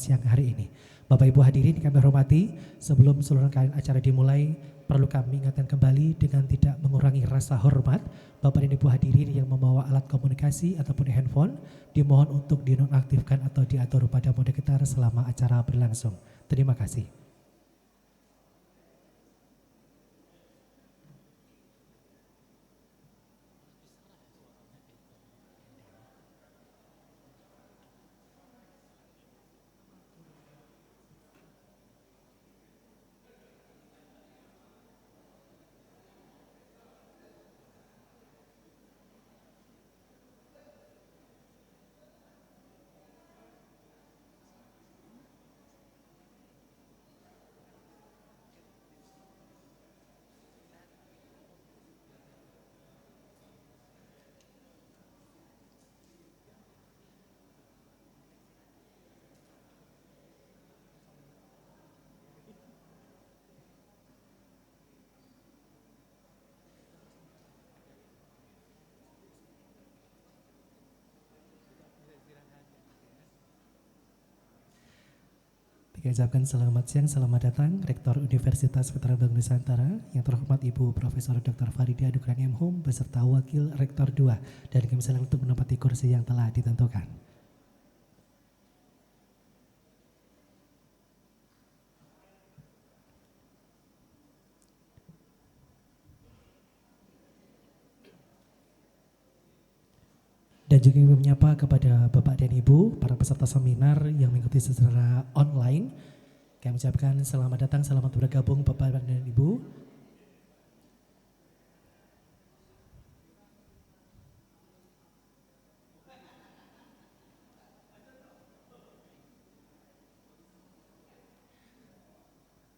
siang hari ini. Bapak Ibu hadirin yang kami hormati, sebelum seluruh rangkaian acara dimulai, perlu kami ingatkan kembali dengan tidak mengurangi rasa hormat. Bapak dan Ibu hadirin yang membawa alat komunikasi ataupun handphone, dimohon untuk dinonaktifkan atau diatur pada mode getar selama acara berlangsung. Terima kasih. Kami ucapkan selamat siang, selamat datang Rektor Universitas Veteran Bank Nusantara yang terhormat Ibu Profesor Dr. Farida Nugraha M.Hum beserta Wakil Rektor 2 dan kami silakan untuk menempati kursi yang telah ditentukan. Dan juga kami menyapa kepada Bapak dan Ibu, para peserta seminar yang mengikuti secara online. Kami ucapkan selamat datang, selamat bergabung Bapak dan Ibu.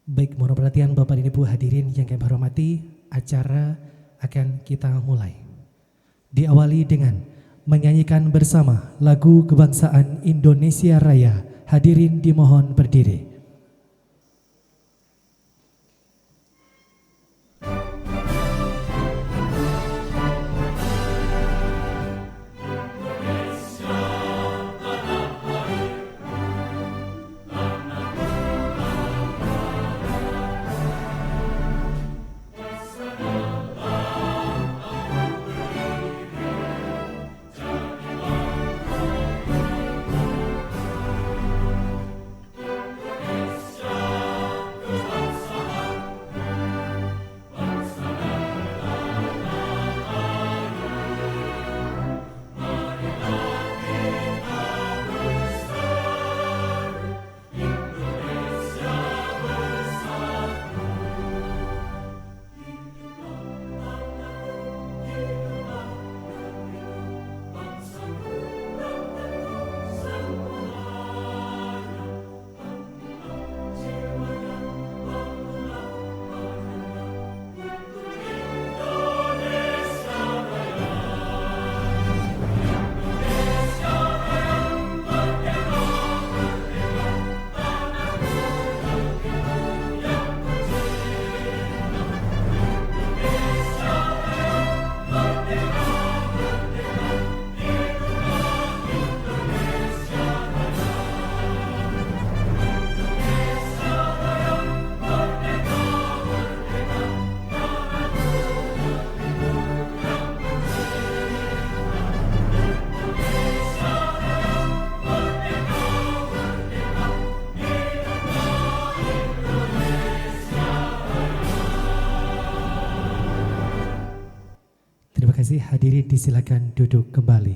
Baik, mohon perhatian Bapak dan Ibu hadirin yang kami hormati, acara akan kita mulai. Diawali dengan menyanyikan bersama lagu kebangsaan Indonesia Raya. Hadirin dimohon berdiri. Terima kasih, hadirin disilakan duduk kembali.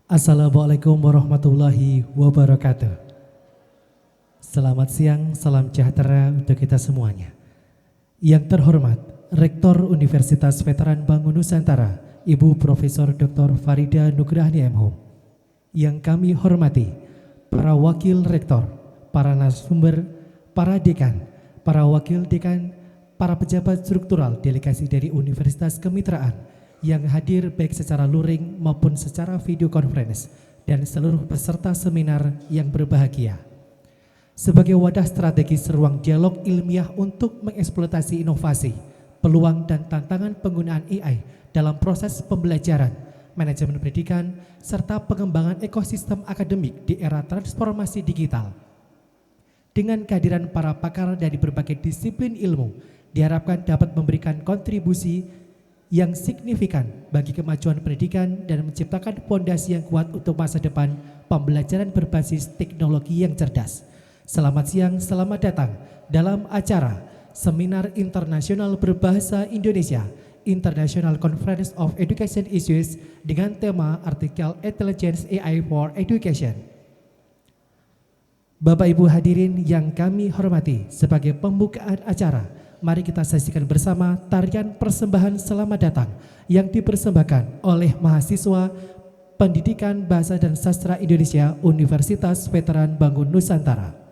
Assalamualaikum warahmatullahi wabarakatuh. Selamat siang, salam sejahtera untuk kita semuanya. Yang terhormat Rektor Universitas Veteran Bank Nusantara, Ibu Profesor Dr. Farida Nugraha M.Hum. Yang kami hormati para wakil rektor, para narasumber, para dekan, para wakil dekan, para pejabat struktural delegasi dari Universitas Kemitraan yang hadir baik secara luring maupun secara video conference, dan seluruh peserta seminar yang berbahagia. Sebagai wadah strategis ruang dialog ilmiah untuk mengeksploitasi inovasi, peluang dan tantangan penggunaan AI dalam proses pembelajaran, manajemen pendidikan, serta pengembangan ekosistem akademik di era transformasi digital. Dengan kehadiran para pakar dari berbagai disiplin ilmu, diharapkan dapat memberikan kontribusi yang signifikan bagi kemajuan pendidikan dan menciptakan fondasi yang kuat untuk masa depan pembelajaran berbasis teknologi yang cerdas. Selamat siang, selamat datang dalam acara Seminar Internasional Berbahasa Indonesia International Conference of Education Issues dengan tema Artificial Intelligence AI for Education. Bapak Ibu hadirin yang kami hormati, sebagai pembukaan acara, mari kita saksikan bersama tarian persembahan selamat datang yang dipersembahkan oleh mahasiswa Pendidikan Bahasa dan Sastra Indonesia Universitas Veteran Bangun Nusantara.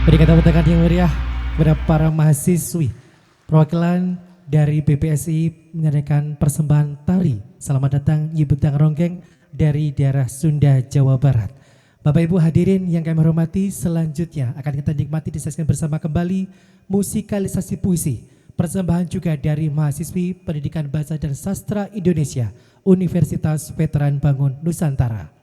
Berikan tepuk tangan yang meriah kepada para mahasiswi. Perwakilan dari BPSI menyanyikan persembahan tari Selamat Datang Nyi Bentang Ronggeng dari daerah Sunda, Jawa Barat. Bapak Ibu hadirin yang kami hormati, selanjutnya akan kita nikmati disaksikan bersama kembali musikalisasi puisi. Persembahan juga dari mahasiswi Pendidikan Bahasa dan Sastra Indonesia Universitas Veteran Bangun Nusantara.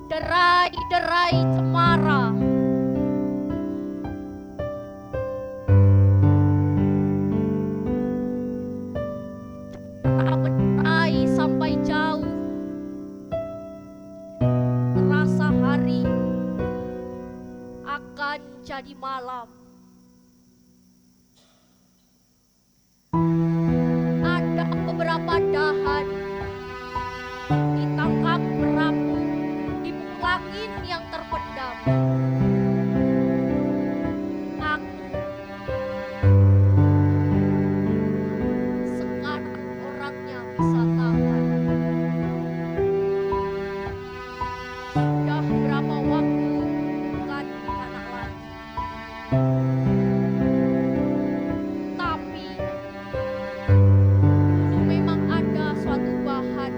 Derai-derai cemara, tak berderai sampai jauh, terasa hari akan jadi malam. Ada beberapa dahan ditangkap merapu di angin yang terpendam. Aku sekarang orangnya bisa tahan. Sudah berapa waktu bukan anak lagi. Tapi dulu memang ada suatu bahan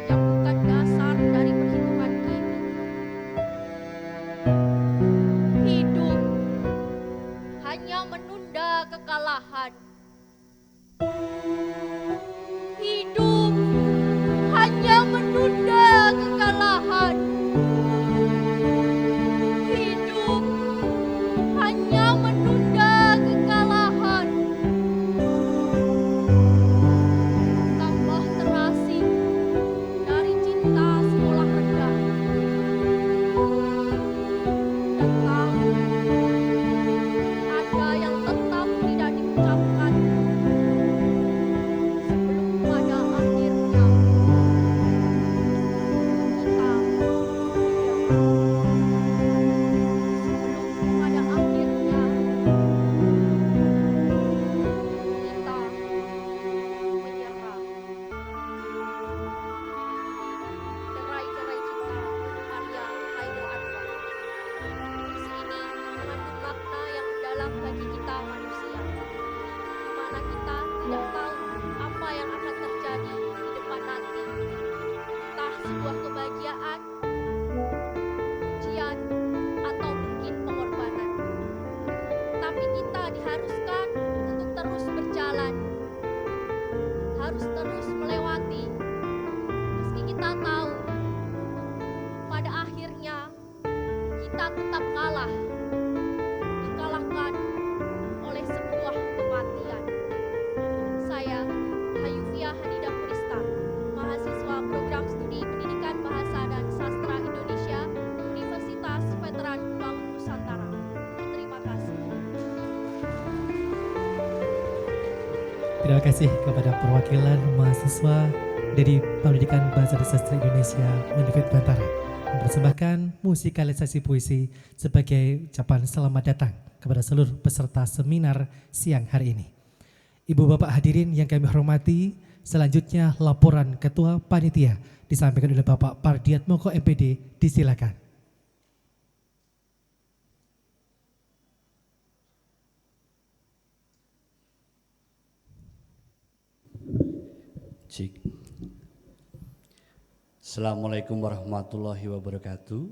yang bukan dasar dari perhitungan kini. Hidup hanya menunda kekalahan. Hidup hanya menunda kekalahan. Hidup hanya menunda kekalahan. Tambah terasing dari cinta sekolah rendah. Dan tahu ada yang tetap tidak diucapkan sebelum pada akhirnya kita sebelum pada akhirnya kita menyerah. Derai-derai cinta karya Khairul Anwar. Puisi ini mengandung makna yang mendalam bagi kita manusia, di mana kita tidak tahu apa yang akan terjadi di depan nanti. Entah sebuah kebahagiaan, ujian, atau mungkin pengorbanan. Tapi kita diharuskan untuk terus berjalan, harus terus melewati. Meski kita tahu pada akhirnya kita tetap kalah, dikalahkan oleh sebuah kematian. Saya, Hayufia Hanidah Purista, mahasiswa program studi Pendidikan Bahasa dan Sastra Indonesia, Universitas Veteran Bangun Nusantara. Terima kasih. Terima kasih kepada perwakilan mahasiswa dari Pendidikan Bahasa dan Sastra Indonesia Universitas Nusantara mempersembahkan musikalisasi puisi sebagai ucapan selamat datang kepada seluruh peserta seminar siang hari ini. Ibu bapak hadirin yang kami hormati, selanjutnya laporan Ketua Panitia disampaikan oleh Bapak Pardiatmoko MPD, disilakan. Cik. Assalamualaikum warahmatullahi wabarakatuh.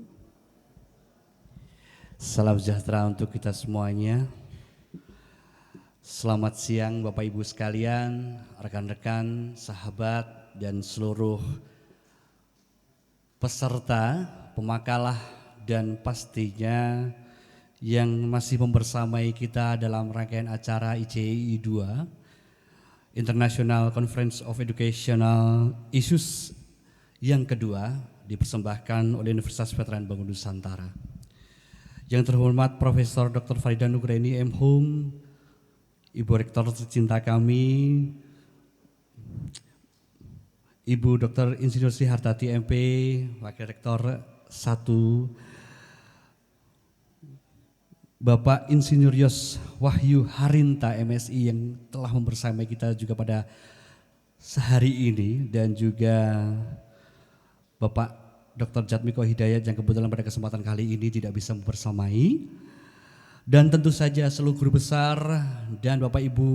Salam sejahtera untuk kita semuanya. Selamat siang Bapak Ibu sekalian, rekan-rekan, sahabat, dan seluruh peserta, pemakalah, dan pastinya yang masih membersamai kita dalam rangkaian acara ICEI 2, International Conference of Educational Issues yang kedua dipersembahkan oleh Universitas Veteran Bangun Nusantara. Yang terhormat Profesor Dr. Farida Nugraini M.Hum, Ibu Rektor tercinta kami, Ibu Dr. Insinyur Sri Hartati MP, Wakil Rektor 1, Bapak Insinyur Yos Wahyu Harinta MSI yang telah membersamai kita juga pada sehari ini, dan juga Bapak Dr. Jatmiko Hidayat yang kebetulan pada kesempatan kali ini tidak bisa membersamai, dan tentu saja seluruh guru besar dan Bapak Ibu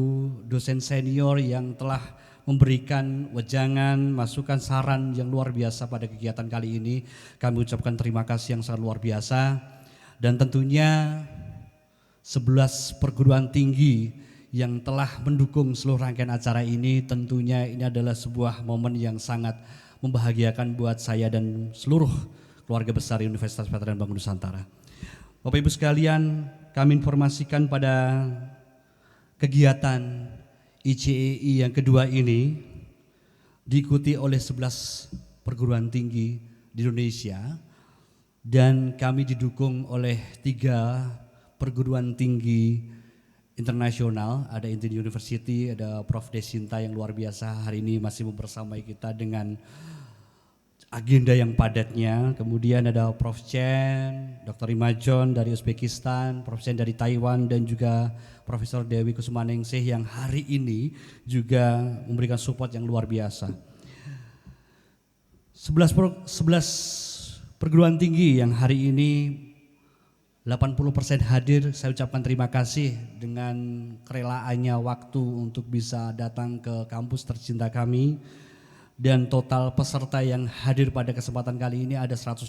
dosen senior yang telah memberikan wejangan, masukan, saran yang luar biasa pada kegiatan kali ini. Kami ucapkan terima kasih yang sangat luar biasa, dan tentunya 11 perguruan tinggi yang telah mendukung seluruh rangkaian acara ini. Tentunya ini adalah sebuah momen yang sangat membahagiakan buat saya dan seluruh keluarga besar Universitas Veteran Bangun Nusantara. Bapak Ibu sekalian, kami informasikan pada kegiatan ICEI yang kedua ini diikuti oleh 11 perguruan tinggi di Indonesia, dan kami didukung oleh 3 perguruan tinggi internasional. Ada Indian University, ada Prof. Desinta yang luar biasa hari ini masih membersamai kita dengan agenda yang padatnya. Kemudian ada Prof. Chen, Dr. Imajon dari Uzbekistan, Prof. Chen dari Taiwan, dan juga Profesor Dewi Kusumaningsih yang hari ini juga memberikan support yang luar biasa. 11 perguruan tinggi yang hari ini 80% hadir. Saya ucapkan terima kasih dengan kerelaannya waktu untuk bisa datang ke kampus tercinta kami. Dan total peserta yang hadir pada kesempatan kali ini ada 164,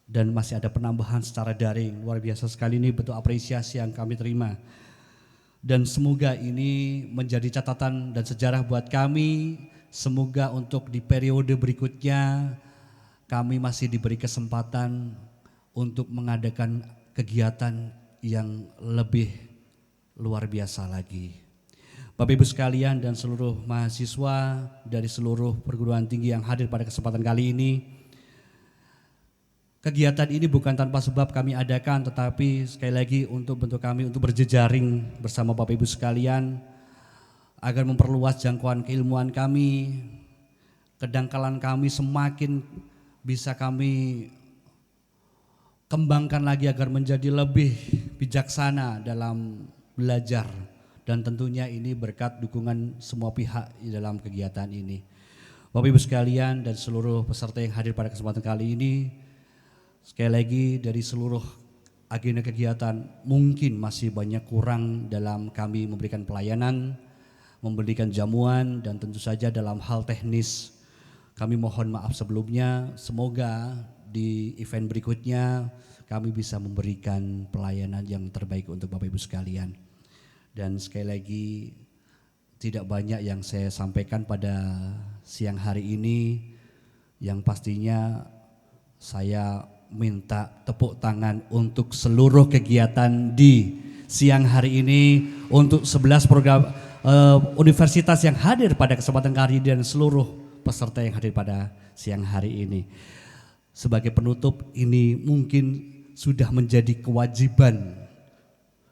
dan masih ada penambahan secara daring. Luar biasa sekali, ini bentuk apresiasi yang kami terima. Dan semoga ini menjadi catatan dan sejarah buat kami. Semoga untuk di periode berikutnya kami masih diberi kesempatan untuk mengadakan kegiatan yang lebih luar biasa lagi. Bapak Ibu sekalian dan seluruh mahasiswa dari seluruh perguruan tinggi yang hadir pada kesempatan kali ini, kegiatan ini bukan tanpa sebab kami adakan, tetapi sekali lagi untuk bentuk kami untuk berjejaring bersama Bapak Ibu sekalian agar memperluas jangkauan keilmuan kami, kedangkalan kami semakin bisa kami kembangkan lagi agar menjadi lebih bijaksana dalam belajar, dan tentunya ini berkat dukungan semua pihak di dalam kegiatan ini. Bapak Ibu sekalian dan seluruh peserta yang hadir pada kesempatan kali ini, sekali lagi dari seluruh agenda kegiatan mungkin masih banyak kurang dalam kami memberikan pelayanan, memberikan jamuan, dan tentu saja dalam hal teknis kami mohon maaf sebelumnya. Semoga di event berikutnya kami bisa memberikan pelayanan yang terbaik untuk Bapak Ibu sekalian. Dan sekali lagi tidak banyak yang saya sampaikan pada siang hari ini. Yang pastinya saya minta tepuk tangan untuk seluruh kegiatan di siang hari ini, untuk 11 program universitas yang hadir pada kesempatan kali ini dan seluruh peserta yang hadir pada siang hari ini. Sebagai penutup, ini mungkin sudah menjadi kewajiban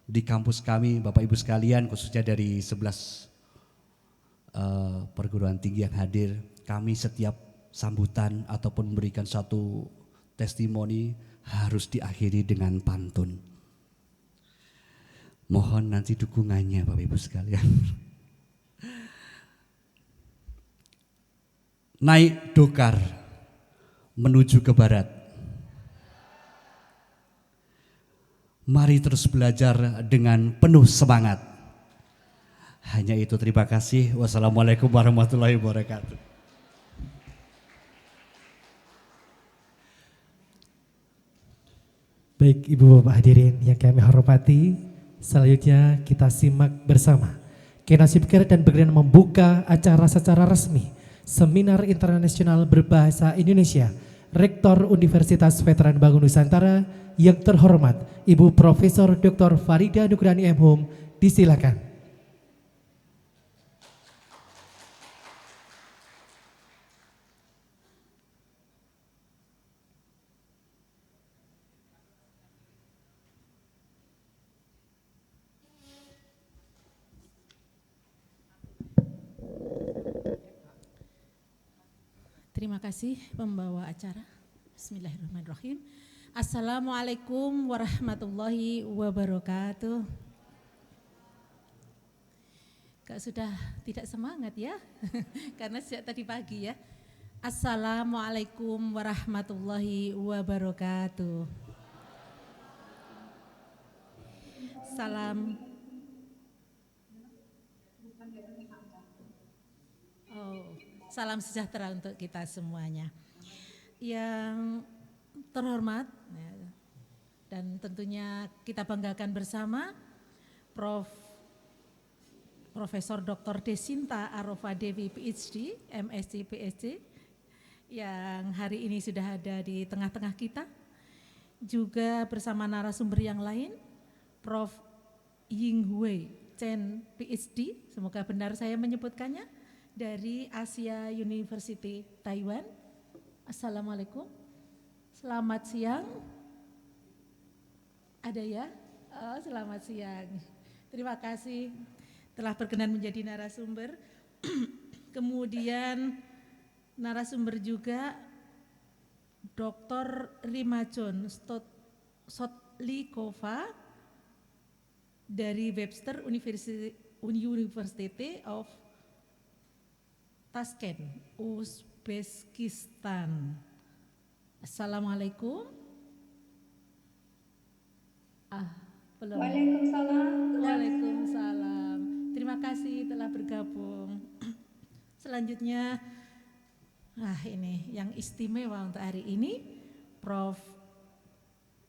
di kampus kami Bapak Ibu sekalian, khususnya dari 11 perguruan tinggi yang hadir. Kami setiap sambutan ataupun memberikan satu testimoni harus diakhiri dengan pantun. Mohon nanti dukungannya Bapak Ibu sekalian. Naik dokar menuju ke barat. Mari terus belajar dengan penuh semangat. Hanya itu, terima kasih. Wassalamualaikum warahmatullahi wabarakatuh. Baik Ibu Bapak hadirin yang kami hormati, selanjutnya kita simak bersama Kena Speaker dan berkenan membuka acara secara resmi Seminar Internasional Berbahasa Indonesia Rektor Universitas Veteran Bangun Nusantara yang terhormat Ibu Profesor Dr. Farida Nugrani M.Hum, disilakan. Terima kasih pembawa acara. Bismillahirrahmanirrahim. Assalamualaikum warahmatullahi wabarakatuh. Kak sudah tidak semangat ya, karena sejak tadi pagi ya. Assalamualaikum warahmatullahi wabarakatuh. Salam. Salam sejahtera untuk kita semuanya. Yang terhormat dan tentunya kita banggakan bersama Profesor Dr. Desinta Arofa Dewi PhD, MSc PhD yang hari ini sudah ada di tengah-tengah kita. Juga bersama narasumber yang lain, Prof. Yinghui Chen PhD, semoga benar saya menyebutkannya, dari Asia University Taiwan. Assalamualaikum. Selamat siang. Ada ya? Oh, selamat siang. Terima kasih telah berkenan menjadi narasumber. Kemudian narasumber juga Dr. Rimacon Sotlikova dari Webster University of Tashkent, Uzbekistan. Assalamualaikum. Belum. Waalaikumsalam. Terima kasih telah bergabung. Selanjutnya, ini yang istimewa untuk hari ini, Prof.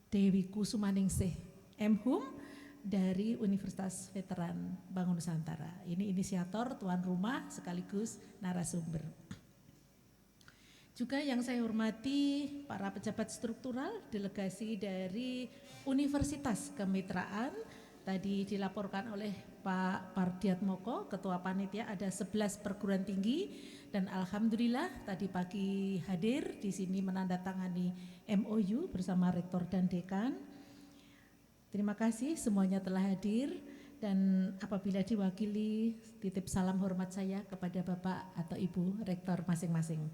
Dewi Kusumaningsih M.Hum dari Universitas Veteran Bangun Nusantara. Ini inisiator, tuan rumah sekaligus narasumber. Juga yang saya hormati para pejabat struktural delegasi dari Universitas Kemitraan. Tadi dilaporkan oleh Pak Pardiatmoko, Ketua Panitia, ada 11 perguruan tinggi dan alhamdulillah tadi pagi hadir di sini menandatangani MOU bersama Rektor dan Dekan. Terima kasih semuanya telah hadir dan apabila diwakili titip salam hormat saya kepada Bapak atau Ibu Rektor masing-masing.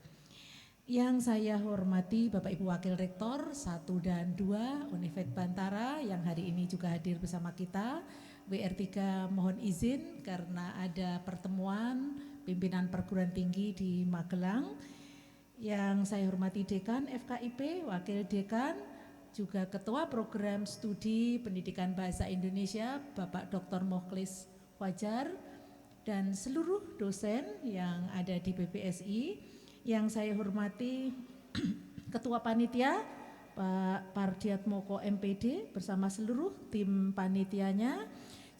Yang saya hormati Bapak Ibu Wakil Rektor 1 dan 2 Univet Bantara yang hari ini juga hadir bersama kita. WR3 mohon izin karena ada pertemuan pimpinan perguruan tinggi di Magelang. Yang saya hormati Dekan FKIP, Wakil Dekan, juga Ketua Program Studi Pendidikan Bahasa Indonesia Bapak Dr. Mokhlis Fajar dan seluruh dosen yang ada di BPSI. Yang saya hormati Ketua Panitia Pak Pardiatmoko MPD bersama seluruh tim panitianya,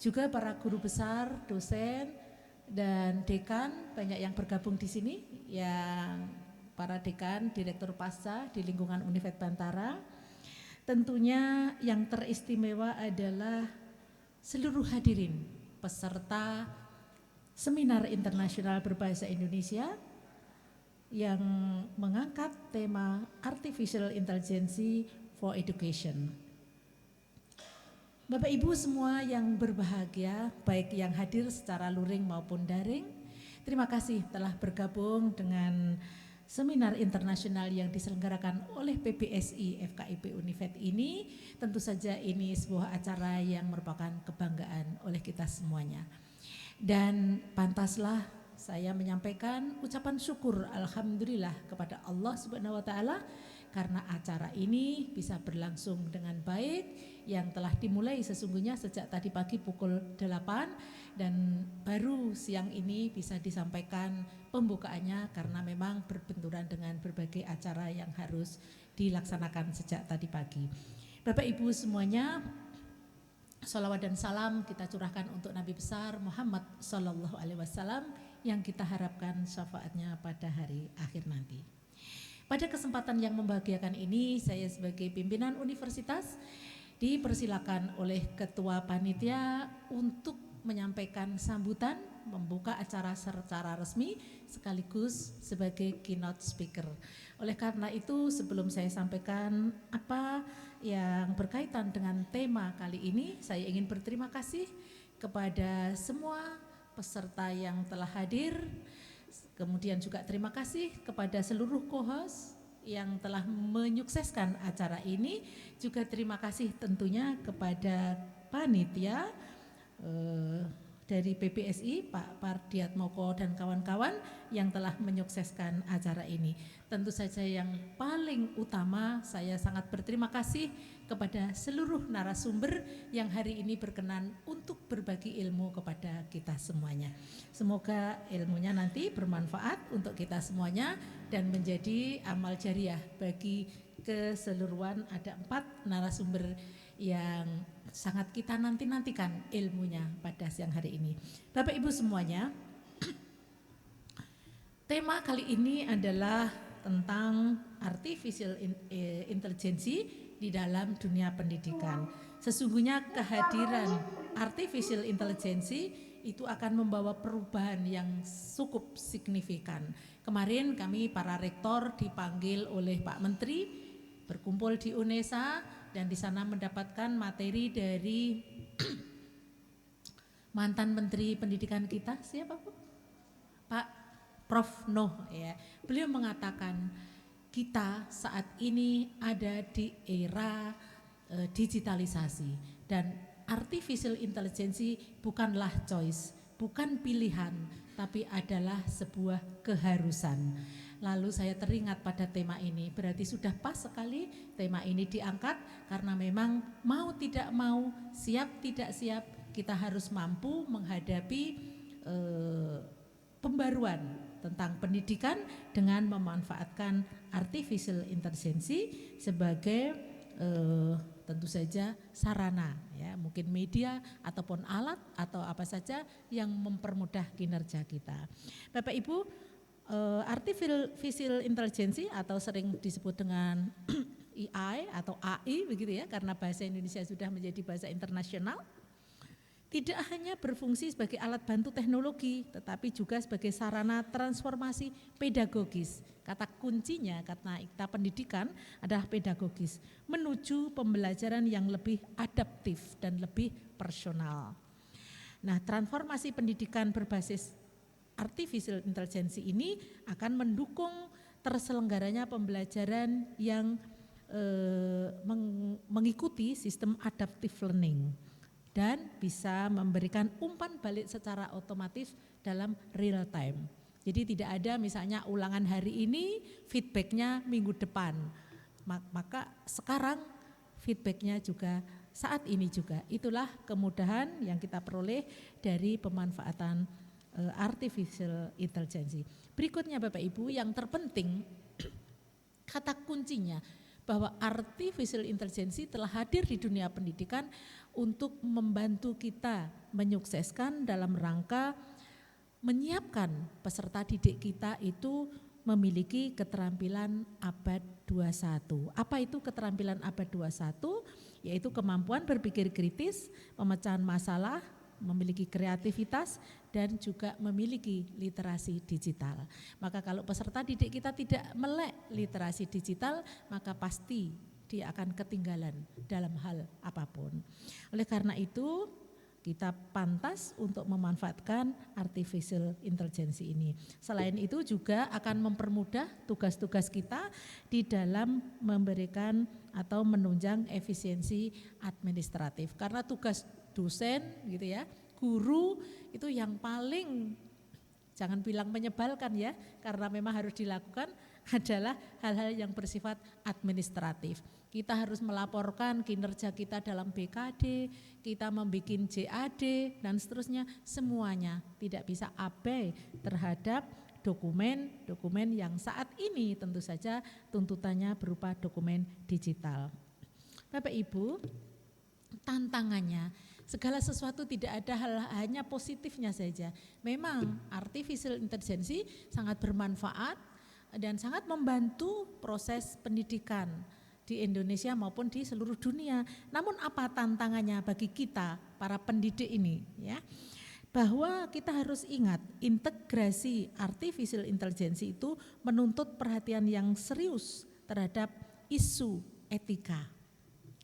juga para guru besar, dosen dan dekan banyak yang bergabung di sini, yang para dekan, direktur pasca di lingkungan Univet Bantara. Tentunya yang teristimewa adalah seluruh hadirin peserta Seminar Internasional Berbahasa Indonesia yang mengangkat tema Artificial Intelligence for Education. Bapak Ibu semua yang berbahagia, baik yang hadir secara luring maupun daring, terima kasih telah bergabung dengan Seminar internasional yang diselenggarakan oleh PBSI FKIP Univet ini. Tentu saja ini sebuah acara yang merupakan kebanggaan oleh kita semuanya. Dan pantaslah saya menyampaikan ucapan syukur alhamdulillah kepada Allah Subhanahu wa taala karena acara ini bisa berlangsung dengan baik yang telah dimulai sesungguhnya sejak tadi pagi pukul 8 dan baru siang ini bisa disampaikan pembukaannya karena memang berbenturan dengan berbagai acara yang harus dilaksanakan sejak tadi pagi. Bapak Ibu semuanya, sholawat dan salam kita curahkan untuk Nabi besar Muhammad Sallallahu Alaihi Wasallam yang kita harapkan syafaatnya pada hari akhir nanti. Pada kesempatan yang membahagiakan ini, saya sebagai pimpinan universitas dipersilakan oleh Ketua Panitia untuk menyampaikan sambutan, membuka acara secara resmi sekaligus sebagai keynote speaker. Oleh karena itu, sebelum saya sampaikan apa yang berkaitan dengan tema kali ini, saya ingin berterima kasih kepada semua peserta yang telah hadir. Kemudian juga terima kasih kepada seluruh co-host yang telah menyukseskan acara ini. Juga terima kasih tentunya kepada panitia dari PPSI, Pak Pardiat Moko dan kawan-kawan yang telah menyukseskan acara ini. Tentu saja yang paling utama saya sangat berterima kasih kepada seluruh narasumber yang hari ini berkenan untuk berbagi ilmu kepada kita semuanya. Semoga ilmunya nanti bermanfaat untuk kita semuanya dan menjadi amal jariah bagi keseluruhan. Ada 4 narasumber yang sangat kita nantikan ilmunya pada siang hari ini. Bapak Ibu semuanya, tema kali ini adalah tentang artificial intelligence di dalam dunia pendidikan. Sesungguhnya kehadiran artificial intelligence itu akan membawa perubahan yang cukup signifikan. Kemarin kami para rektor dipanggil oleh Pak Menteri berkumpul di UNESA dan di sana mendapatkan materi dari mantan Menteri Pendidikan kita, siapa Bu? Pak Prof. Noh ya. Beliau mengatakan kita saat ini ada di era digitalisasi dan artificial intelligence bukanlah choice, bukan pilihan, tapi adalah sebuah keharusan. Lalu saya teringat pada tema ini, berarti sudah pas sekali tema ini diangkat karena memang mau tidak mau, siap tidak siap, kita harus mampu menghadapi pembaruan tentang pendidikan dengan memanfaatkan artificial intelligence sebagai tentu saja sarana, ya mungkin media ataupun alat atau apa saja yang mempermudah kinerja kita. Bapak Ibu, artificial intelligence atau sering disebut dengan AI atau AI begitu ya, karena bahasa Indonesia sudah menjadi bahasa internasional, tidak hanya berfungsi sebagai alat bantu teknologi, tetapi juga sebagai sarana transformasi pedagogis. Kata kuncinya, kata pendidikan adalah pedagogis, menuju pembelajaran yang lebih adaptif dan lebih personal. Nah, transformasi pendidikan berbasis artificial intelligence ini akan mendukung terselenggaranya pembelajaran yang mengikuti sistem adaptive learning dan bisa memberikan umpan balik secara otomatis dalam real time. Jadi tidak ada misalnya ulangan hari ini, feedbacknya minggu depan. Maka sekarang feedbacknya juga saat ini juga. Itulah kemudahan yang kita peroleh dari pemanfaatan artificial intelligence. Berikutnya Bapak Ibu, yang terpenting kata kuncinya bahwa artificial intelligence telah hadir di dunia pendidikan untuk membantu kita menyukseskan dalam rangka menyiapkan peserta didik kita itu memiliki keterampilan abad 21. Apa itu keterampilan abad 21? Yaitu kemampuan berpikir kritis, pemecahan masalah, memiliki kreativitas dan juga memiliki literasi digital. Maka kalau peserta didik kita tidak melek literasi digital, maka pasti dia akan ketinggalan dalam hal apapun. Oleh karena itu, kita pantas untuk memanfaatkan artificial intelligence ini. Selain itu juga akan mempermudah tugas-tugas kita di dalam memberikan atau menunjang efisiensi administratif. Karena tugas dosen gitu ya, guru itu yang paling, jangan bilang menyebalkan ya, karena memang harus dilakukan adalah hal-hal yang bersifat administratif. Kita harus melaporkan kinerja kita dalam BKD, kita membuat JAD dan seterusnya, semuanya tidak bisa abai terhadap dokumen-dokumen yang saat ini tentu saja tuntutannya berupa dokumen digital. Bapak Ibu, tantangannya segala sesuatu tidak ada hanya positifnya saja. Memang artificial intelligence sangat bermanfaat dan sangat membantu proses pendidikan di Indonesia maupun di seluruh dunia. Namun apa tantangannya bagi kita para pendidik ini ya? Bahwa kita harus ingat integrasi artificial intelligence itu menuntut perhatian yang serius terhadap isu etika.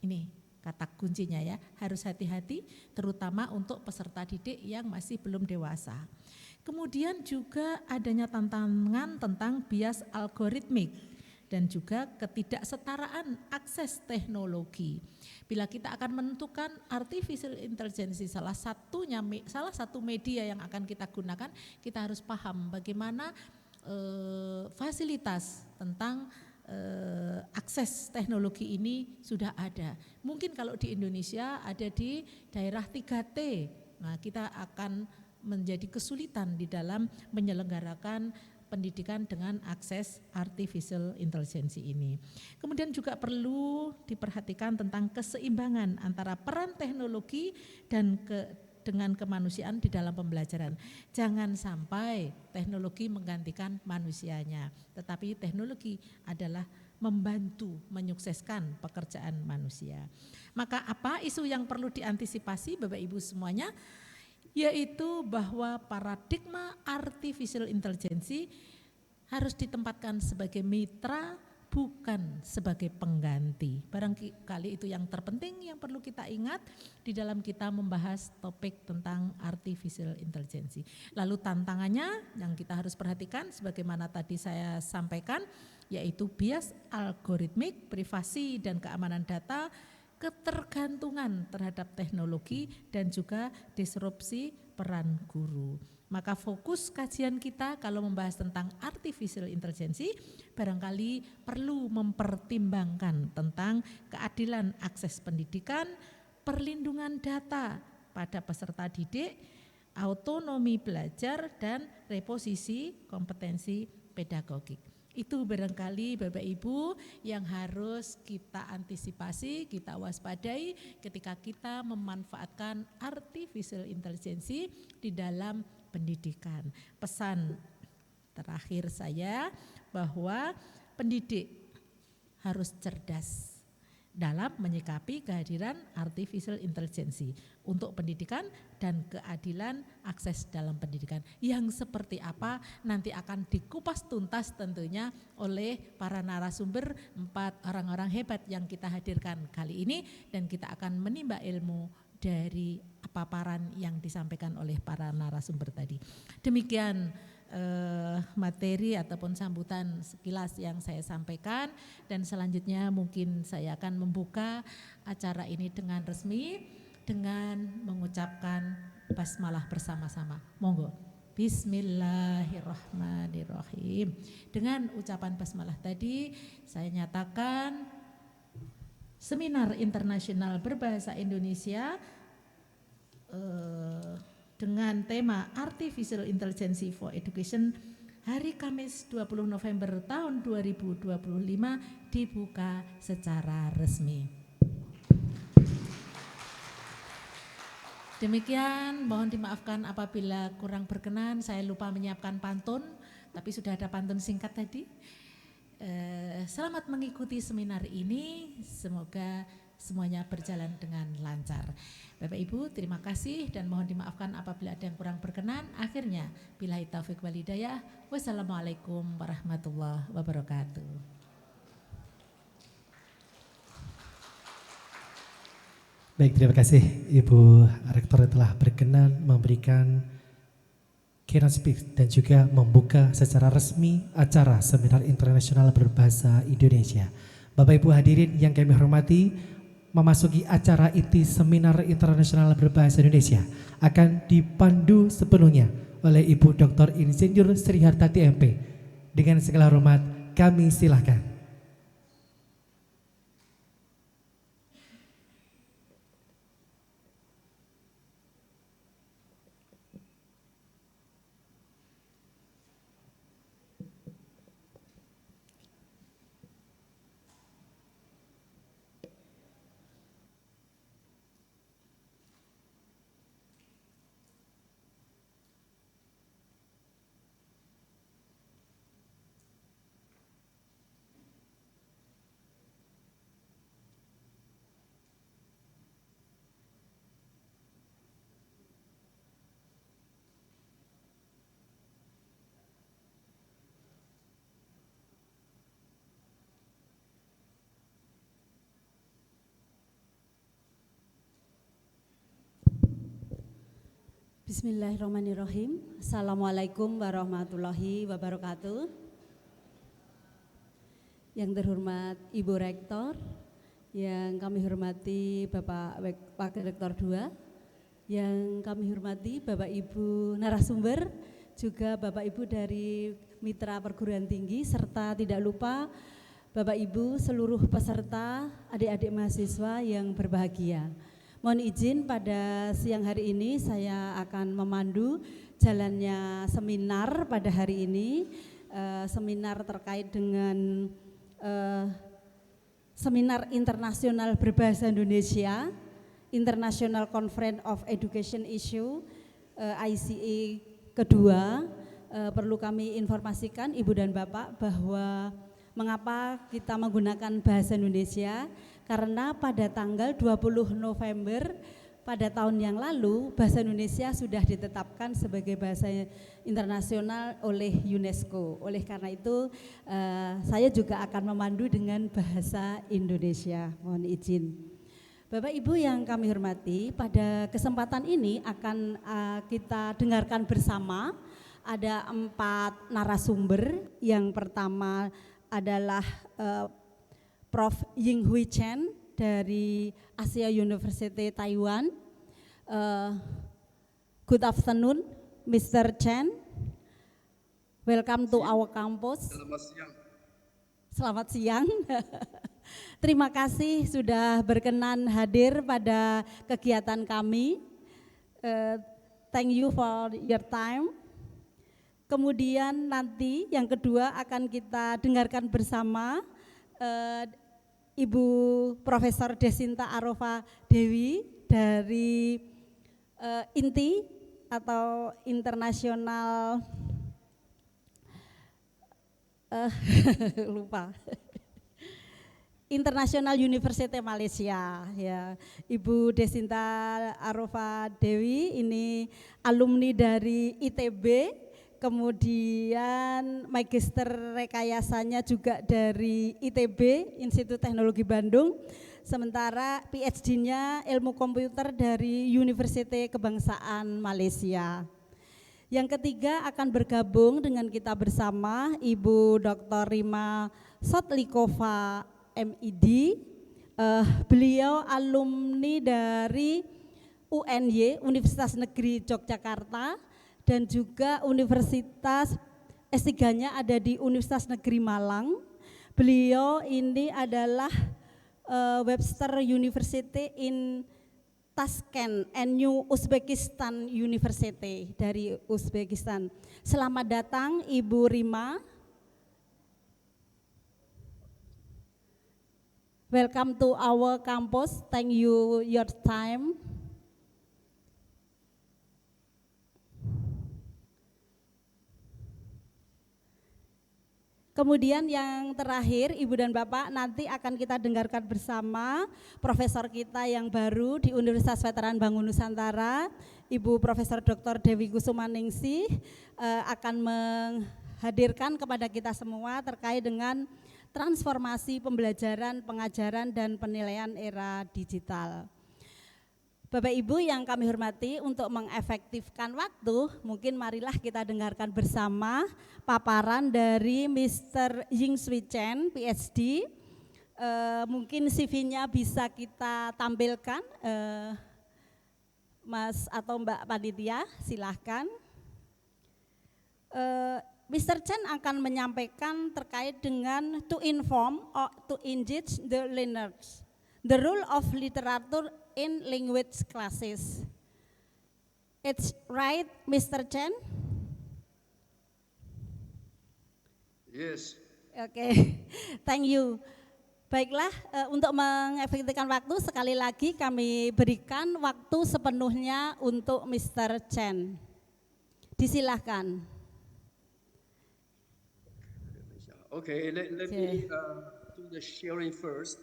Ini kata kuncinya ya, harus hati-hati terutama untuk peserta didik yang masih belum dewasa. Kemudian juga adanya tantangan tentang bias algoritmik dan juga ketidaksetaraan akses teknologi. Bila kita akan menentukan artificial intelligence salah satu media yang akan kita gunakan, kita harus paham bagaimana fasilitas tentang akses teknologi ini sudah ada. Mungkin kalau di Indonesia ada di daerah 3T, nah kita akan menjadi kesulitan di dalam menyelenggarakan pendidikan dengan akses artificial intelligence ini. Kemudian juga perlu diperhatikan tentang keseimbangan antara peran teknologi dan dengan kemanusiaan di dalam pembelajaran. Jangan sampai teknologi menggantikan manusianya, tetapi teknologi adalah membantu menyukseskan pekerjaan manusia. Maka apa isu yang perlu diantisipasi Bapak Ibu semuanya? Yaitu bahwa paradigma artificial intelligence harus ditempatkan sebagai mitra bukan sebagai pengganti. Barangkali itu yang terpenting yang perlu kita ingat di dalam kita membahas topik tentang artificial intelligence. Lalu tantangannya yang kita harus perhatikan sebagaimana tadi saya sampaikan, yaitu bias algoritmik, privasi dan keamanan data, ketergantungan terhadap teknologi dan juga disrupsi peran guru. Maka fokus kajian kita kalau membahas tentang artificial intelligence barangkali perlu mempertimbangkan tentang keadilan akses pendidikan, perlindungan data pada peserta didik, autonomi belajar dan reposisi kompetensi pedagogik. Itu barangkali Bapak Ibu yang harus kita antisipasi, kita waspadai ketika kita memanfaatkan artificial intelligence di dalam pendidikan. Pesan terakhir saya bahwa pendidik harus cerdas dalam menyikapi kehadiran artificial intelligence untuk pendidikan dan keadilan akses dalam pendidikan. Yang seperti apa nanti akan dikupas tuntas tentunya oleh para narasumber 4 orang-orang hebat yang kita hadirkan kali ini, dan kita akan menimba ilmu dari paparan yang disampaikan oleh para narasumber tadi. Demikian materi ataupun sambutan sekilas yang saya sampaikan, dan selanjutnya mungkin saya akan membuka acara ini dengan resmi dengan mengucapkan basmalah bersama-sama. Monggo. Bismillahirrahmanirrahim. Dengan ucapan basmalah tadi saya nyatakan seminar internasional berbahasa Indonesia dengan tema Artificial Intelligence for Education hari Kamis 20 November tahun 2025 dibuka secara resmi. Demikian, mohon dimaafkan apabila kurang berkenan, saya lupa menyiapkan pantun, tapi sudah ada pantun singkat tadi. Selamat mengikuti seminar ini, semoga semuanya berjalan dengan lancar. Bapak Ibu, terima kasih dan mohon dimaafkan apabila ada yang kurang berkenan. Akhirnya, billahi taufiq wal hidayah. Wassalamualaikum warahmatullahi wabarakatuh. Baik, terima kasih Ibu Rektor yang telah berkenan memberikan keynote speech dan juga membuka secara resmi acara seminar internasional berbahasa Indonesia. Bapak Ibu hadirin yang kami hormati, memasuki acara inti seminar internasional berbahasa Indonesia akan dipandu sepenuhnya oleh Ibu Dr. Insinyur Sri Hartati MP. Dengan segala hormat kami silahkan. Bismillahirrahmanirrahim. Assalamualaikum warahmatullahi wabarakatuh. Yang terhormat Ibu Rektor, yang kami hormati Bapak Wakil Rektor 2, yang kami hormati Bapak Ibu narasumber, juga Bapak Ibu dari Mitra Perguruan Tinggi, serta tidak lupa Bapak Ibu seluruh peserta, adik-adik mahasiswa yang berbahagia. Mohon izin pada siang hari ini saya akan memandu jalannya seminar pada hari ini, seminar terkait dengan seminar internasional berbahasa Indonesia, International Conference of Education Issue, ICE kedua. Perlu kami informasikan Ibu dan Bapak bahwa mengapa kita menggunakan bahasa Indonesia, karena pada tanggal 20 November pada tahun yang lalu bahasa Indonesia sudah ditetapkan sebagai bahasa internasional oleh UNESCO. Oleh karena itu saya juga akan memandu dengan bahasa Indonesia. Mohon izin. Bapak Ibu yang kami hormati, pada kesempatan ini akan kita dengarkan bersama. Ada 4 narasumber. Yang pertama adalah Prof. Ying Hui Chen dari Asia University Taiwan. Good afternoon, Mr. Chen. Welcome to our campus. Selamat siang. Selamat siang. Terima kasih sudah berkenan hadir pada kegiatan kami. Thank you for your time. Kemudian nanti yang kedua akan kita dengarkan bersama Ibu Profesor Desinta Arofa Dewi dari INTI atau International International University Malaysia, ya. Ibu Desinta Arofa Dewi ini alumni dari ITB, kemudian magister rekayasanya juga dari ITB, Institut Teknologi Bandung, sementara PhD-nya ilmu komputer dari University Kebangsaan Malaysia. Yang ketiga akan bergabung dengan kita bersama Ibu Dr. Rima Sotlikova MID. Beliau alumni dari UNY, Universitas Negeri Yogyakarta, dan juga Universitas S3-nya ada di Universitas Negeri Malang. Beliau ini adalah Webster University in Tashkent and New Uzbekistan University dari Uzbekistan. Selamat datang Ibu Rima. Welcome to our campus. Thank you your time. Kemudian yang terakhir, Ibu dan Bapak, nanti akan kita dengarkan bersama profesor kita yang baru di Universitas Veteran Bangun Nusantara, Ibu Profesor Dr. Dewi Kusumaningsih, akan menghadirkan kepada kita semua terkait dengan transformasi pembelajaran, pengajaran, dan penilaian era digital. Bapak Ibu yang kami hormati, untuk mengefektifkan waktu, mungkin marilah kita dengarkan bersama paparan dari Mr. Ying Hui Chen, PhD. Mungkin CV-nya bisa kita tampilkan, Mas atau Mbak Panitia, silahkan. Mr. Chen akan menyampaikan terkait dengan to inform or to engage the learners, the role of literature in language classes. It's right, Mr. Chen? Yes. Oke, thank you. Baiklah, untuk mengefektifkan waktu, sekali lagi kami berikan waktu sepenuhnya untuk Mr. Chen. Disilahkan. Okay, let me do the sharing first.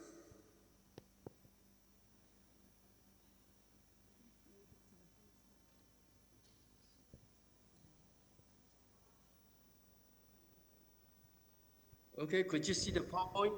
Okay, could you see the PowerPoint?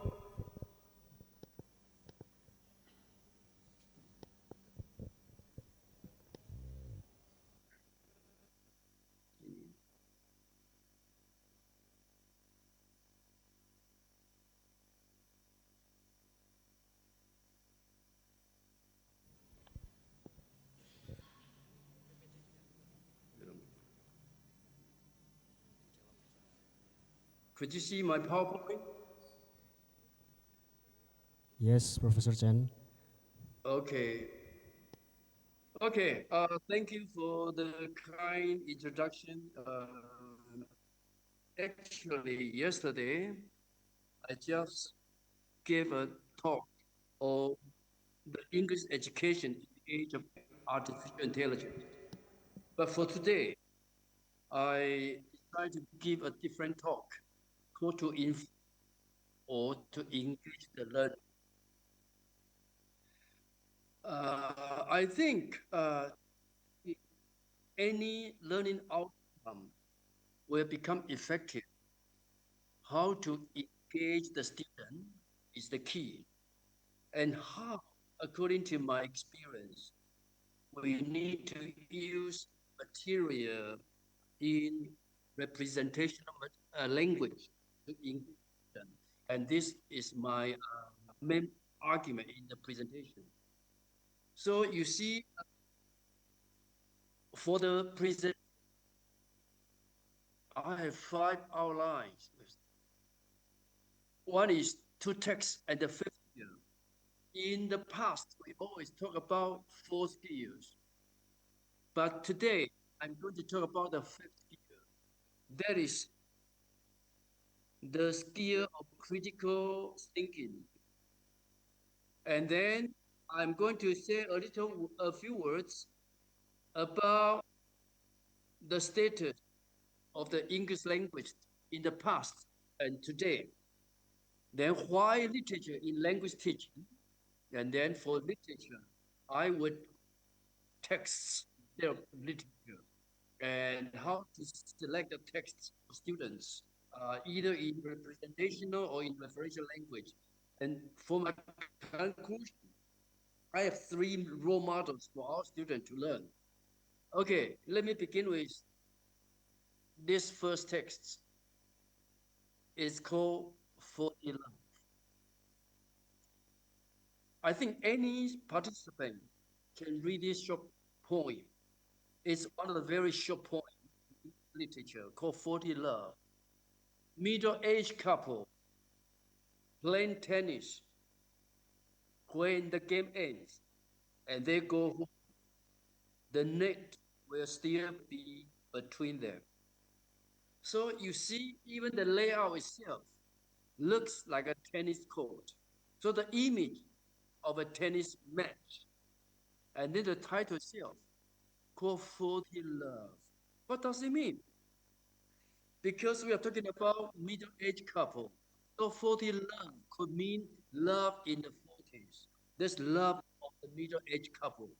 Could you see my PowerPoint? Yes, Professor Chen. Okay. Okay, thank you for the kind introduction. Actually, yesterday, I just gave a talk on the English education in the age of artificial intelligence. But for today, I decided to give a different talk, called to inform or to engage the learner. I think any learning outcome will become effective. How to engage the student is the key. And how, according to my experience, we need to use material in representational language to engage them. And this is my main argument in the presentation. So you see, for the present, I have 5 outlines. One is two texts and the fifth skill. In the past, we always talk about 4 skills. But today, I'm going to talk about the fifth skill. That is the skill of critical thinking. And then I'm going to say a few words about the status of the English language in the past and today. Then why literature in language teaching? And then for literature, I would texts their literature and how to select the texts for students, either in representational or in referential language. And for my conclusion, I have 3 role models for our students to learn. Okay, let me begin with this first text. It's called For the Love. I think any participant can read this short poem. It's one of the very short poems in literature called 40 Love. Middle-aged couple playing tennis. When the game ends and they go home, the net will still be between them. So you see, even the layout itself looks like a tennis court. So the image of a tennis match, and then the title itself, called 40 Love. What does it mean? Because we are talking about middle-aged couple. So 40 love could mean love in the 40s. There's love of the middle-aged couple.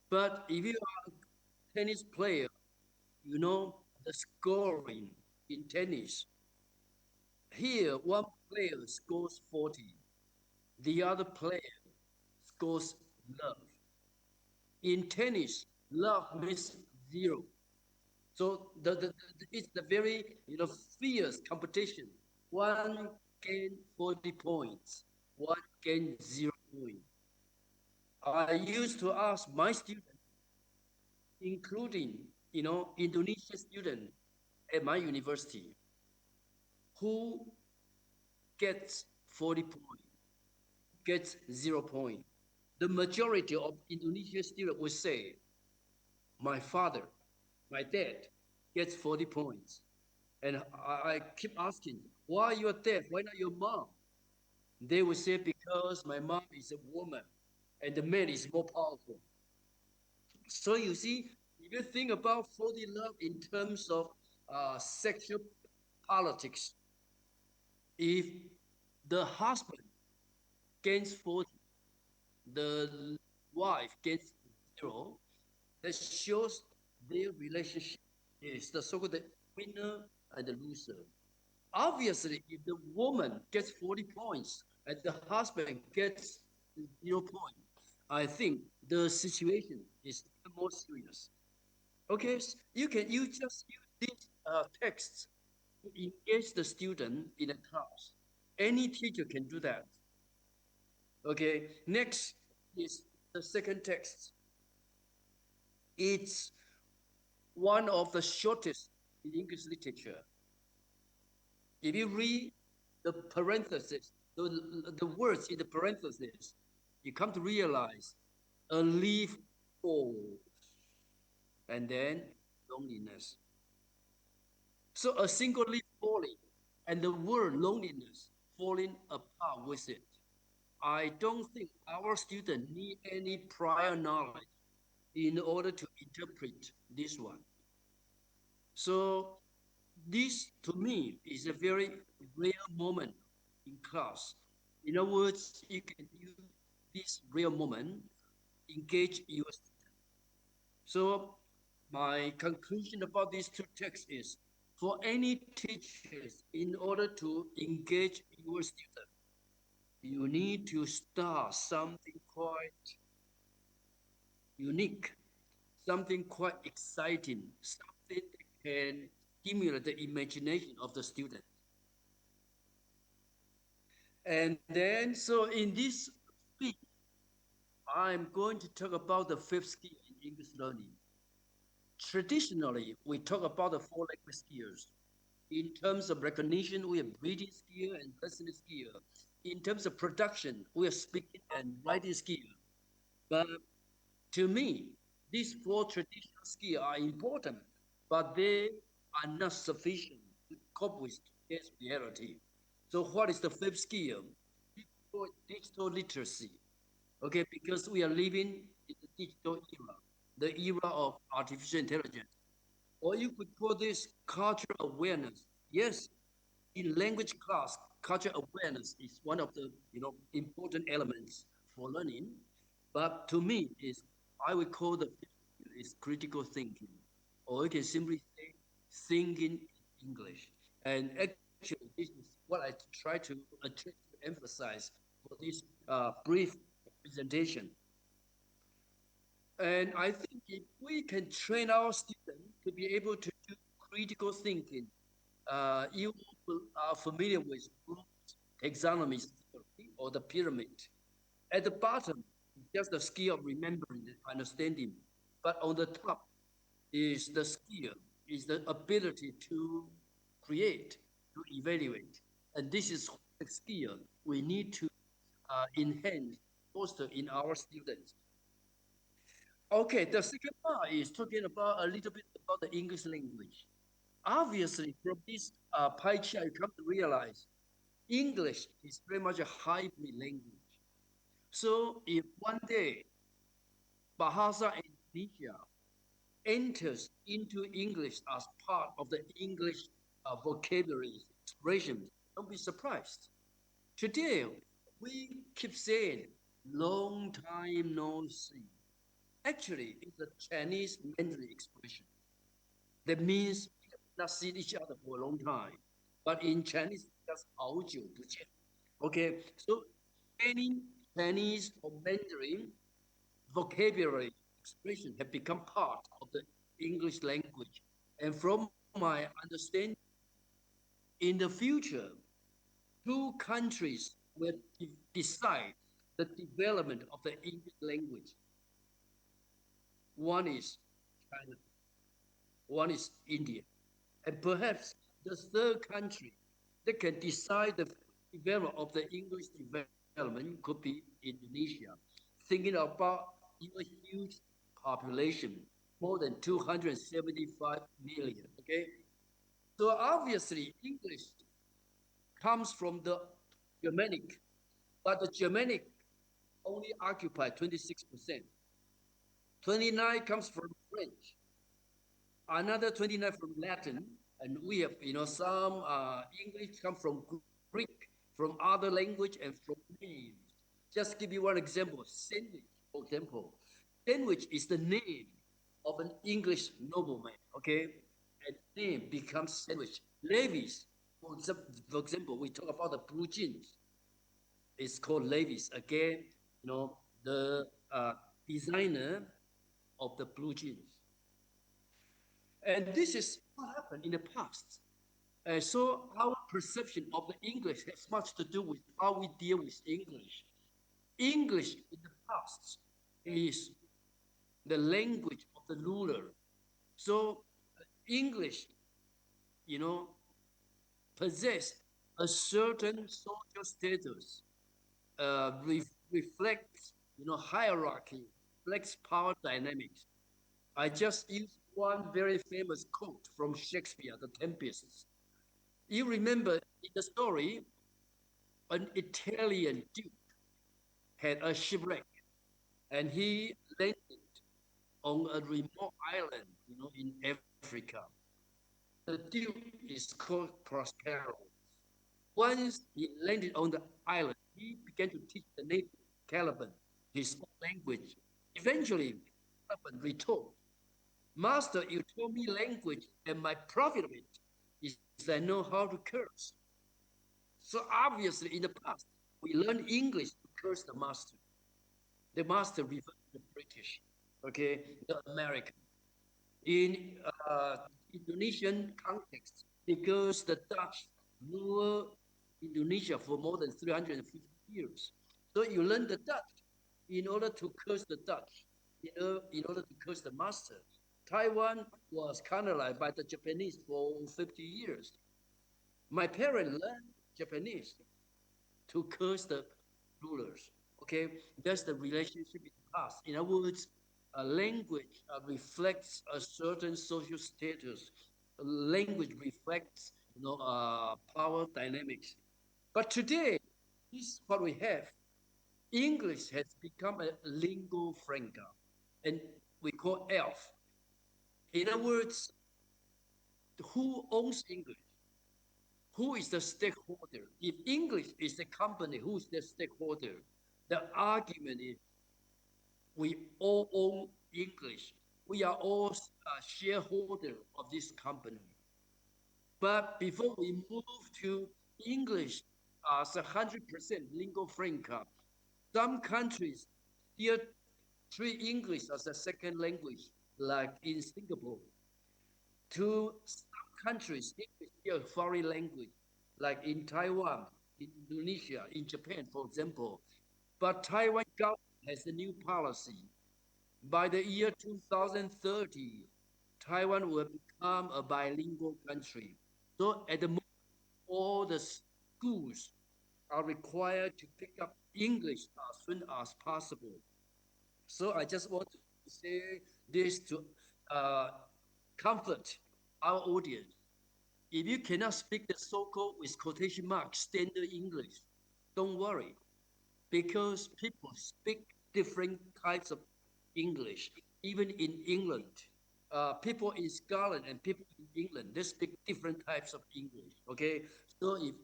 But if you are a tennis player, you know the scoring in tennis. Here, one player scores 40. The other player scores love. In tennis, love means 0. So it's the very fierce competition. One gain 40 points, one gain 0 points. I used to ask my students, including Indonesian students, at my university who gets 40 points, gets 0 point. The majority of Indonesian students will say, my father, my dad gets 40 points. And I keep asking, why your dad? Why not your mom? They will say, because my mom is a woman and the man is more powerful. So you see, if you think about 40 love in terms of sexual politics, if the husband gains 40, the wife gets 0, that shows their relationship is the so-called winner and the loser. Obviously, if the woman gets 40 points and the husband gets 0 point, I think the situation is more serious. Okay, you just use these texts to engage the student in a class. Any teacher can do that. Okay, next is the second text. It's one of the shortest in English literature. If you read the parentheses, the words in the parentheses, you come to realize a leaf falls, and then loneliness. So a single leaf falling, and the word loneliness falling apart with it. I don't think our students need any prior knowledge in order to interpret this one. So this, to me, is a very rare moment in class. In other words, you can use this real moment, engage your student. So my conclusion about these two texts is, for any teachers, in order to engage your student, you need to start something quite unique, something quite exciting, something that can stimulate the imagination of the student. And then, so in this speech, I'm going to talk about the fifth skill in English learning. Traditionally, we talk about the four language skills. In terms of recognition, we have reading skill and listening skill. In terms of production, we have speaking and writing skill. But to me, these four traditional skills are important, but they are not sufficient to cope with today's reality. So what is the fifth skill? Digital literacy. Okay, because we are living in the digital era, the era of artificial intelligence. Or you could call this cultural awareness. Yes, in language class, cultural awareness is one of the important elements for learning. But to me, is I would call the is critical thinking, or you can simply say thinking in English. And actually, this is what I try to emphasize for this brief presentation. And I think if we can train our students to be able to do critical thinking, you are familiar with Bloom's taxonomy theory or the pyramid. At the bottom, just the skill of remembering and understanding. But on the top is the skill, is the ability to create, to evaluate. And this is the skill we need to enhance, foster in our students. Okay, the second part is talking about a little bit about the English language. Obviously, from this pie chart, you come to realize English is very much a hybrid language. So if one day Bahasa Indonesia enters into English as part of the English vocabulary expressions, don't be surprised. Today, we keep saying, long time no see. Actually, it's a Chinese Mandarin expression. That means we have not seen each other for a long time. But in Chinese, that's 好久不见. Okay, so many Chinese or Mandarin vocabulary expression have become part of the English language. And from my understanding, in the future, two countries will decide the development of the English language. One is China, one is India. And perhaps the third country that can decide the development of the English development could be Indonesia, thinking about your huge population, more than 275 million. Okay, so obviously English comes from the Germanic, but the Germanic only occupy 26%. 29 comes from French, another 29 from Latin, and we have, some English come from Greek, from other language, and from names. Just give you one example, sandwich, for example. Sandwich is the name of an English nobleman, okay? And name becomes sandwich. Levi's, for example, we talk about the blue jeans. It's called Levi's. Again, the designer of the blue jeans. And this is what happened in the past. So our perception of the English has much to do with how we deal with English. English in the past is the language of the ruler. So English, possessed a certain social status, reflects, hierarchy, reflects power dynamics. I just used one very famous quote from Shakespeare, The Tempests. You remember in the story, an Italian duke had a shipwreck and he landed on a remote island, in Africa. The duke is called Prospero. Once he landed on the island, he began to teach the native Caliban his own language. Eventually, Caliban retorted, Master, you told me language, and my profit of it is I know how to curse. So obviously, in the past, we learned English to curse the master. The master referred to the British, okay, the American. In Indonesian context, because the Dutch ruled Indonesia for more than 350 years. So you learn the Dutch in order to curse the Dutch, in order to curse the master. Taiwan was colonized by the Japanese for 50 years. My parents learned Japanese to curse the rulers. Okay, that's the relationship in the past. In other words, a language reflects a certain social status. A language reflects, power dynamics. But today, this is what we have. English has become a lingua franca, and we call ELF. In other words, who owns English? Who is the stakeholder? If English is the company, who is the stakeholder? The argument is we all own English. We are all shareholder of this company. But before we move to English as 100% lingua franca, some countries still treat English as a second language, like in Singapore. To some countries, English is still a foreign language, like in Taiwan, in Indonesia, in Japan, for example. But Taiwan government has a new policy. By the year 2030, Taiwan will become a bilingual country. So at the moment, all the schools are required to pick up English as soon as possible. So I just want to say this to comfort our audience. If you cannot speak the so-called, with quotation marks, standard English, don't worry, because people speak different types of English. Even in England, people in Scotland and people in England, they speak different types of English. Okay, so if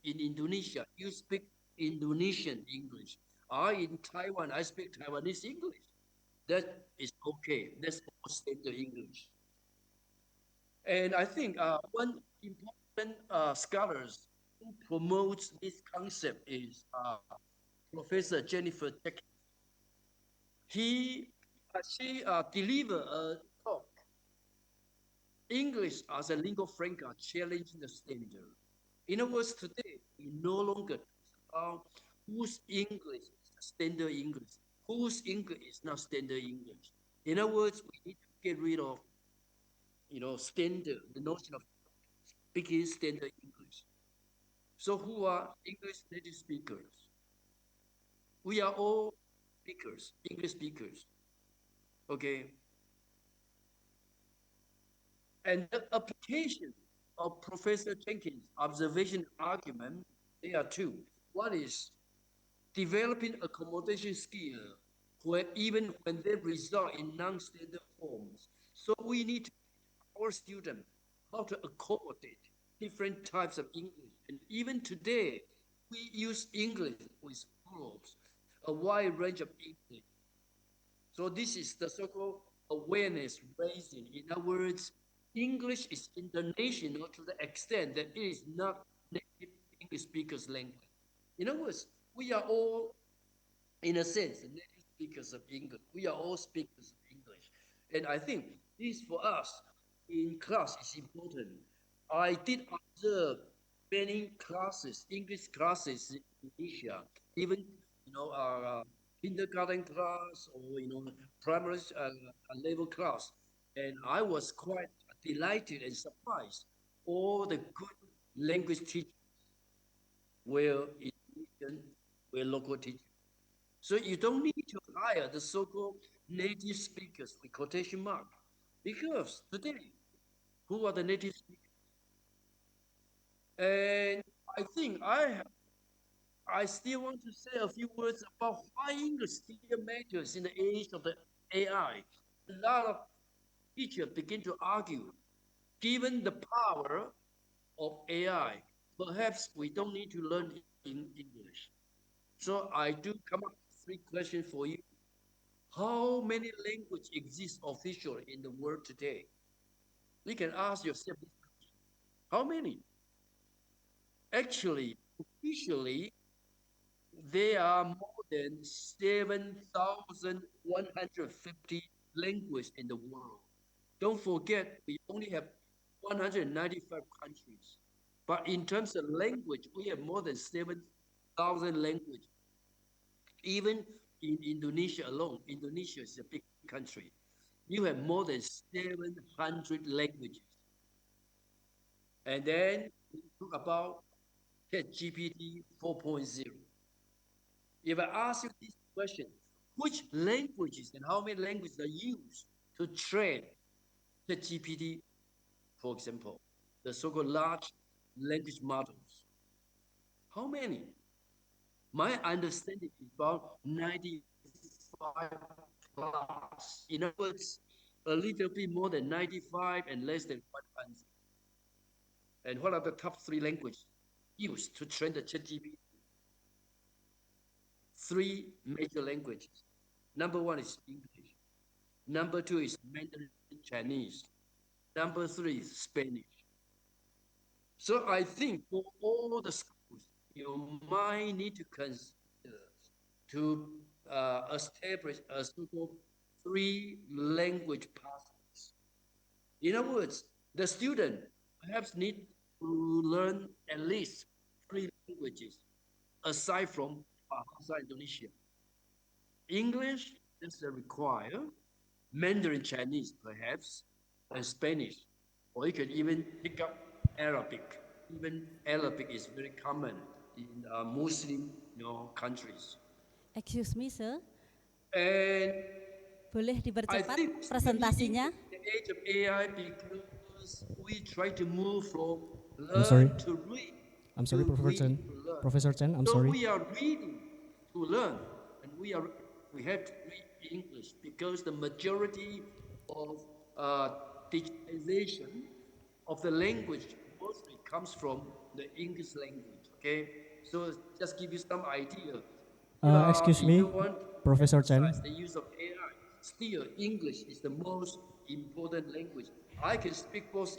in Indonesia you speak Indonesian English, or in Taiwan I speak Taiwanese English, that is okay. That's all standard English. And I think one important scholars who promotes this concept is Professor Jennifer Jenkins. She delivered a talk, English as a lingua franca, challenging the standard. In other words, today we no longer talk about whose English is standard English, whose English is not standard English. In other words, we need to get rid of standard, the notion of speaking standard English. So who are English native speakers? We are all speakers, English speakers. Okay. And the application of Professor Jenkins' observation argument, there are two. One is developing accommodation skill where even when they result in non-standard forms. So we need to teach our students how to accommodate different types of English. And even today, we use English with plurals, a wide range of English. So this is the so-called awareness raising. In other words, English is international to the extent that it is not native English speakers' language. In other words, we are all, in a sense, native speakers of English. We are all speakers of English. And I think this for us in class is important. I did observe many classes, English classes in Asia, even our kindergarten class or primary level class, and I was quite delighted and surprised. All the good language teachers were Indonesian, were local teachers. So you don't need to hire the so-called native speakers with quotation mark, because today, who are the native speakers? And I think I still want to say a few words about why English still matters in the age of the AI. A lot of teachers begin to argue, given the power of AI, perhaps we don't need to learn in English. So I do come up with three questions for you. How many languages exist officially in the world today? You can ask yourself this question. How many? Actually, officially, there are more than 7,150 languages in the world. Don't forget, we only have 195 countries. But in terms of language, we have more than 7,000 languages. Even in Indonesia alone, Indonesia is a big country. You have more than 700 languages. And then we talk about ChatGPT 4.0. If I ask you this question, which languages and how many languages are used to train ChatGPT, for example, the so-called large language models? How many? My understanding is about 95 plus. In other words, a little bit more than 95 and less than 100. And what are the top three languages used to train the ChatGPT? Three major languages. Number one is English. Number two is Mandarin Chinese. Number three is Spanish. So I think for all the schools, you might need to consider to establish a so-called three language pathways. In other words, the student perhaps need to learn at least three languages aside from Bahasa Indonesia. English is required, Mandarin Chinese perhaps, and Spanish, or you can even pick up Arabic. Even Arabic is very common in Muslim countries. Excuse me, sir. And Boleh I dipercepat think presentasinya? in the age of AI, because we try to move from I'm sorry. learn to read. I'm sorry, to Professor Chen. read to learn. Professor Chen, I'm So sorry. we are reading to learn, and we have to read English because the majority of digitization of the language mostly comes from the English language. Okay, so just give you some idea. Excuse If me, you want to Professor Chen. emphasize the use of AI, still English is the most important language. I can speak both